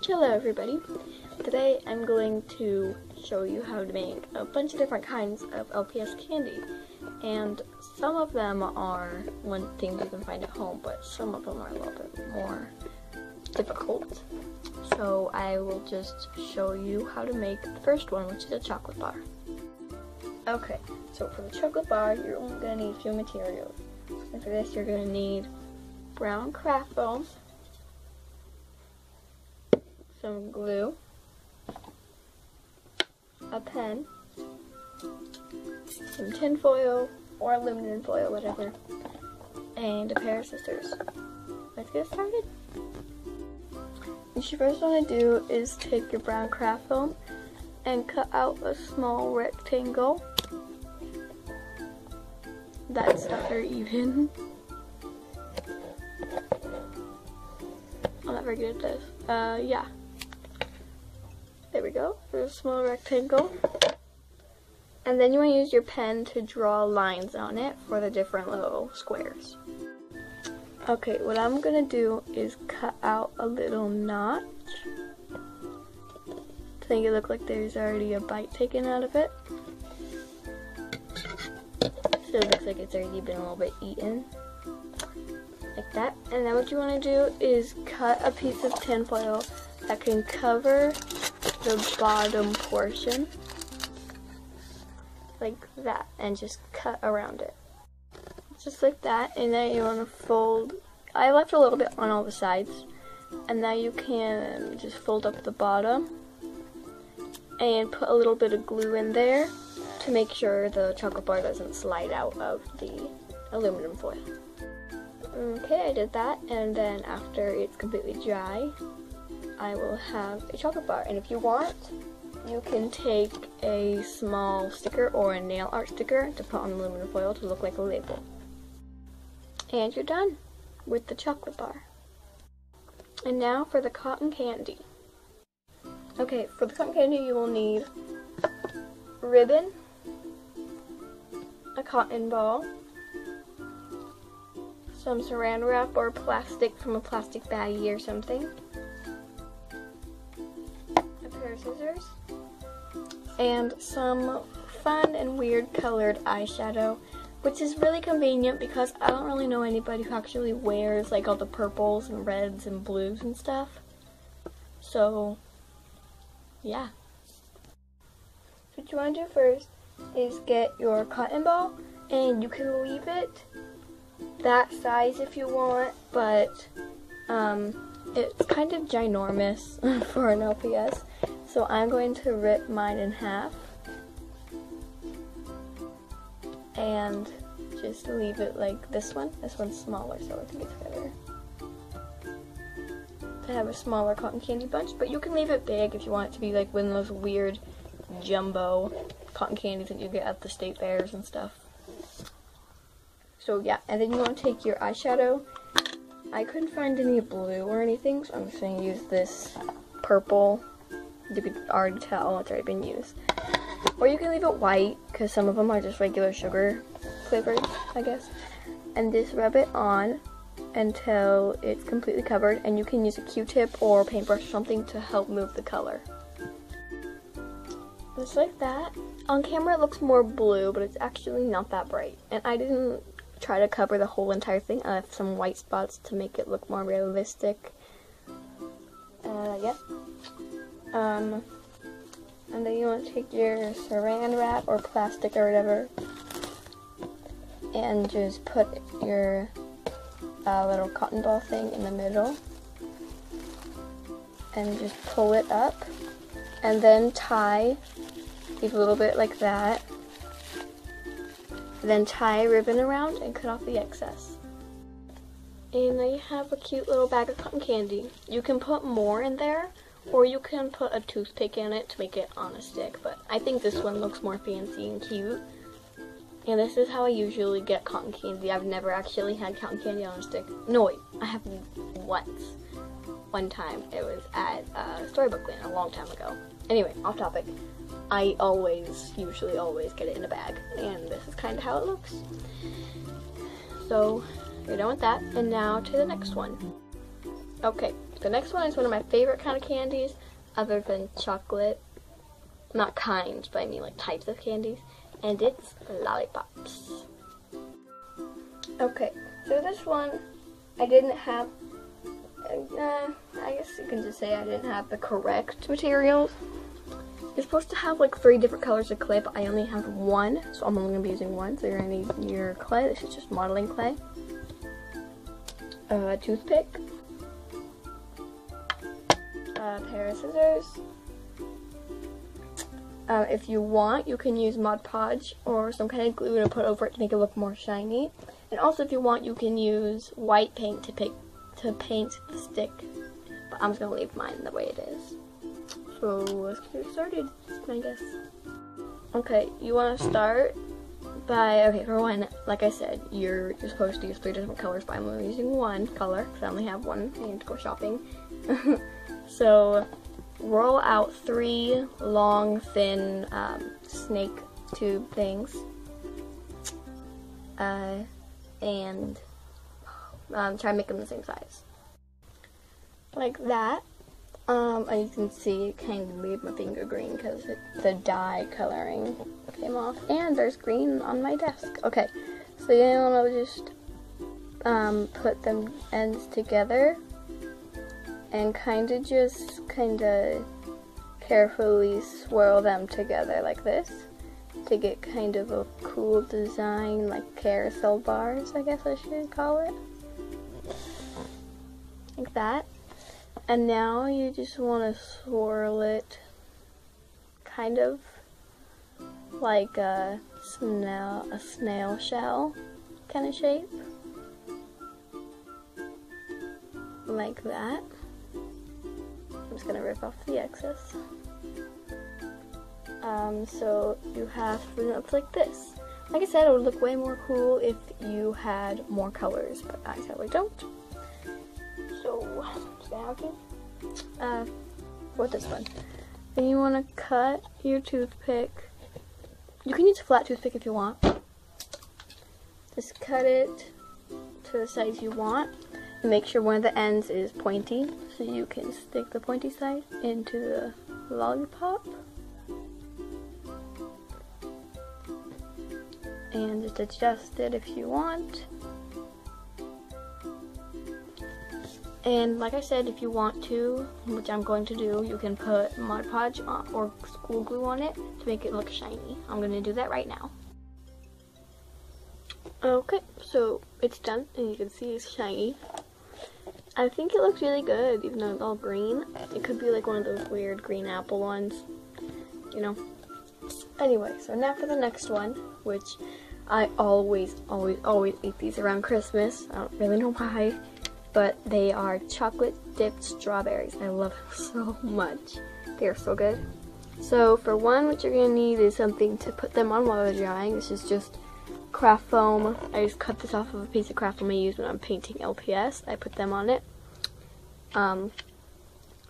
Hello everybody. Today I'm going to show you how to make a bunch of different kinds of LPS candy. And some of them are things you can find at home, but some of them are a little bit more difficult. So I will just show you how to make the first one, which is a chocolate bar. Okay, so for the chocolate bar, you're only going to need a few materials. And for this, you're going to need brown craft foam, some glue, a pen, some tin foil or aluminum foil, whatever, and a pair of scissors. Let's get started. What you first want to do is take your brown craft foam and cut out a small rectangle that's not very even. I'm not very good at this. Yeah. There we go. There's a small rectangle. And then you want to use your pen to draw lines on it for the different little squares. Okay, what I'm going to do is cut out a little notch to make it look like there's already a bite taken out of it. So it looks like it's already been a little bit eaten. Like that. And then what you want to do is cut a piece of tin foil that can cover the bottom portion. Like that. And just cut around it. Just like that. And then you want to fold. I left a little bit on all the sides. And now you can just fold up the bottom. And put a little bit of glue in there to make sure the chocolate bar doesn't slide out of the aluminum foil. Okay, I did that, and then after it's completely dry, I will have a chocolate bar. And if you want, you can take a small sticker or a nail art sticker to put on aluminum foil to look like a label. And you're done with the chocolate bar. And now for the cotton candy. Okay, for the cotton candy you will need ribbon, a cotton ball, some saran wrap or plastic from a plastic baggie or something, a pair of scissors, and some fun and weird colored eyeshadow, which is really convenient because I don't really know anybody who actually wears like all the purples and reds and blues and stuff. So, yeah. What you want to do first is get your cotton ball, and you can leave it that size if you want, but it's kind of ginormous for an LPS, so I'm going to rip mine in half and just leave it like this one. This one's smaller, so I think it's better to have a smaller cotton candy bunch, but you can leave it big if you want it to be like one of those weird jumbo cotton candies that you get at the state fairs and stuff. So yeah, and then you want to take your eyeshadow. I couldn't find any blue or anything, so I'm just going to use this purple. You could already tell it's already been used. Or you can leave it white, because some of them are just regular sugar flavored, I guess. And just rub it on until it's completely covered, and you can use a Q-tip or paintbrush or something to help move the color. Just like that. On camera it looks more blue, but it's actually not that bright. And I didn't try to cover the whole entire thing. I left some white spots to make it look more realistic. Yeah. And then you want to take your saran wrap or plastic or whatever and just put your little cotton ball thing in the middle and just pull it up and then tie, leave a little bit like that. Then tie a ribbon around and cut off the excess. And now you have a cute little bag of cotton candy. You can put more in there, or you can put a toothpick in it to make it on a stick, but I think this one looks more fancy and cute. And this is how I usually get cotton candy. I've never actually had cotton candy on a stick. No wait, I have once. One time. It was at Storybook Land a long time ago. Anyway, off topic. I usually always get it in a bag, and this is kind of how it looks. So, you're done with that, and now to the next one. Okay, the next one is one of my favorite kind of candies, other than chocolate. Not kinds, but I mean like types of candies. And it's lollipops. Okay, so this one, I didn't have, I guess you can just say I didn't have the correct materials. You're supposed to have like 3 different colors of clay, but I only have 1, so I'm only going to be using 1. So you're going to need your clay. This is just modeling clay. A toothpick. A pair of scissors. If you want, you can use Mod Podge or some kind of glue to put over it to make it look more shiny. And also, if you want, you can use white paint to paint the stick. But I'm just going to leave mine the way it is. So let's get started, I guess. Okay, you want to start by, okay, for one, like I said, you're supposed to use 3 different colors, but I'm only using 1 color, because I only have 1. I need to go shopping. So, roll out 3 long, thin snake tube things. And try to make them the same size. Like that. And you can see it kind of made my finger green because the dye coloring came off. And there's green on my desk. Okay, so you want to just put them ends together and kind of carefully swirl them together like this to get kind of a cool design, like carousel bars, I guess I should call it. Like that. And now you just want to swirl it kind of like a snail shell kind of shape. Like that. I'm just going to rip off the excess. So you have it looks like this. Like I said, it would look way more cool if you had more colors, but I sadly don't. So, just gonna have to, for this one. Then you want to cut your toothpick. You can use a flat toothpick if you want. Just cut it to the size you want. And make sure one of the ends is pointy, so you can stick the pointy side into the lollipop. And just adjust it if you want. And like I said, if you want to, which I'm going to do, you can put Mod Podge or school glue on it to make it look shiny. I'm going to do that right now. Okay, so it's done, and you can see it's shiny. I think it looks really good, even though it's all green. It could be like one of those weird green apple ones, you know. Anyway, so now for the next one, which I always eat these around Christmas. I don't really know why, but they are chocolate dipped strawberries. I love them so much. They are so good. So for one, what you're gonna need is something to put them on while they're drying. This is just craft foam. I just cut this off of a piece of craft foam I use when I'm painting LPS. I put them on it.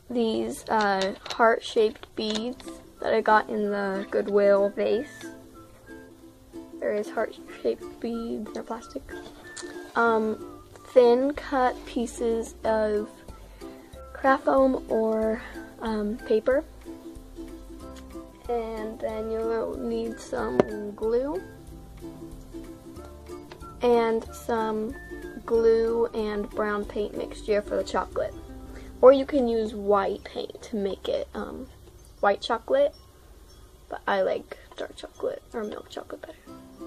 These heart-shaped beads that I got in the Goodwill vase. There is heart-shaped beads, they're plastic. Thin cut pieces of craft foam or paper. And then you'll need some glue. And some glue and brown paint mixture for the chocolate. Or you can use white paint to make it white chocolate, but I like dark chocolate or milk chocolate better.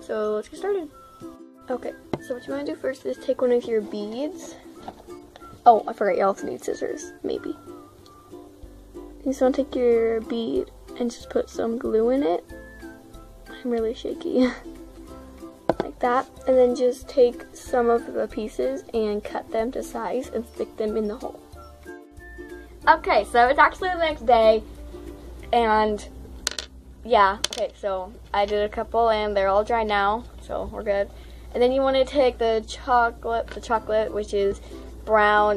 So let's get started. Okay, so what you want to do first is take one of your beads. Oh, I forgot you also need scissors, maybe. You just want to take your bead and just put some glue in it. I'm really shaky. Like that, and then just take some of the pieces and cut them to size and stick them in the hole. Okay, so it's actually the next day, and yeah, okay, so I did a couple and they're all dry now, so we're good. And then you want to take the chocolate, which is brown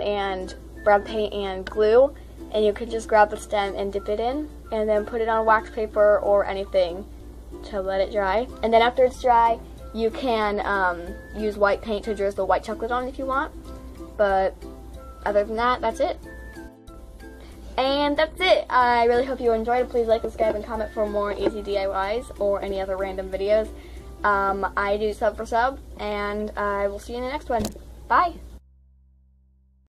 paint and glue, and you can just grab the stem and dip it in, and then put it on wax paper or anything to let it dry. And then after it's dry, you can use white paint to drizzle white chocolate on if you want, but other than that, that's it. And that's it. I really hope you enjoyed. Please like, subscribe, and comment for more easy DIYs or any other random videos. I do sub for sub, and I will see you in the next one. Bye!